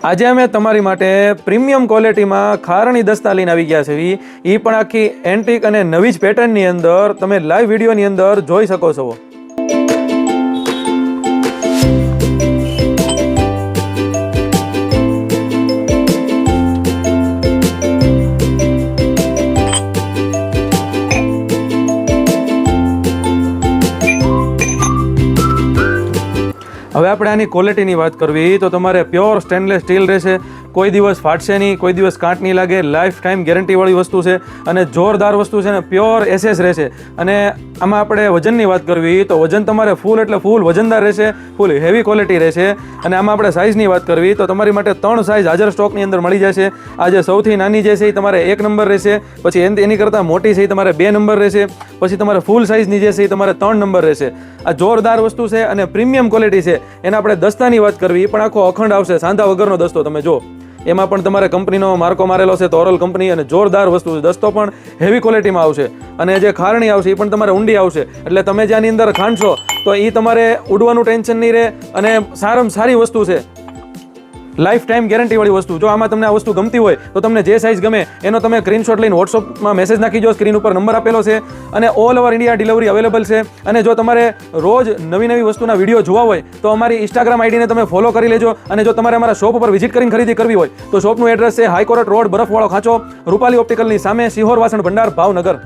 આજે અમે તમારી માટે પ્રીમિયમ ક્વોલિટીમાં ખારણી દસ્તા લઈને આવી ગયા છે એ પણ આખી એન્ટિક અને નવી જ પેટર્નની અંદર તમે લાઈવ વિડીયોની અંદર જોઈ શકો છો. હવે આપણે આની ક્વોલિટીની વાત કરવી તો તમારે પ્યોર સ્ટેનલેસ સ્ટીલ રહેશે, કોઈ દિવસ ફાટશે નહીં, કોઈ દિવસ કાંટ નહીં લાગે, લાઈફ ટાઈમ ગેરંટીવાળી વસ્તુ છે અને જોરદાર વસ્તુ છે ને પ્યોર એસએસ રહેશે. અને આમાં આપણે વજનની વાત કરવી તો વજન તમારે ફૂલ એટલે ફૂલ વજનદાર રહેશે, ફૂલ હેવી ક્વોલિટી રહેશે. અને આમાં આપણે સાઇઝની વાત કરવી તો તમારી માટે 3 સાઇઝ હાજર સ્ટોકની અંદર મળી જશે. આ જે સૌથી નાની જે છે એ તમારે 1 નંબર રહેશે, પછી એની કરતાં મોટી છે એ તમારે 2 નંબર રહેશે, પછી તમારે ફૂલ સાઇઝની જે છે એ તમારે 3 નંબર રહેશે. આ જોરદાર વસ્તુ છે અને પ્રીમિયમ ક્વોલિટી છે. એના આપણે દસ્તાની વાત કરવી પણ આખો અખંડ આવશે, સાંધા વગરનો દસ્તો. તમે જો એમાં પણ તમારે કંપનીનો માર્કો મારેલો છે, તોરલ કંપની, અને જોરદાર વસ્તુ છે. દસ્તો પણ હેવી ક્વોલિટીમાં આવશે અને જે ખારણી આવશે એ પણ તમારે ઊંડી આવશે. એટલે તમે જ્યાંની અંદર ખાંડશો તો એ તમારે ઉડવાનું ટેન્શન નહીં રહે અને સારામાં સારી વસ્તુ છે, લાઈફ ટાઈમ ગેરંટીવાળી વસ્તુ. જો આમાં તમને આ વસ્તુ ગમતી હોય તો તમને જે સાઇઝ ગમે એનો તમે સ્ક્રીનશોટ લઈને વોટ્સઅપમાં મેસેજ નાખી દો. સ્ક્રીન ઉપર નંબર આપેલો છે અને all over India delivery available છે. અને જો તમારે રોજ નવી વસ્તુના વિડીયો જોવા હોય તો અમારી ઇન્સ્ટાગ્રામ આઈડીને તમે ફોલો કરી લેજો. અને જો તમારે અમારા શોપ ઉપર વિઝિટ કરીને ખરીદી કરવી હોય તો શોપનું એડ્રેસ છે હાઈકોર્ટ રોડ, બરફવાળો ખાંચો, રૂપાલી ઓપ્ટિકલની સામે, સિહોર વાસણ ભંડાર, ભાવનગર.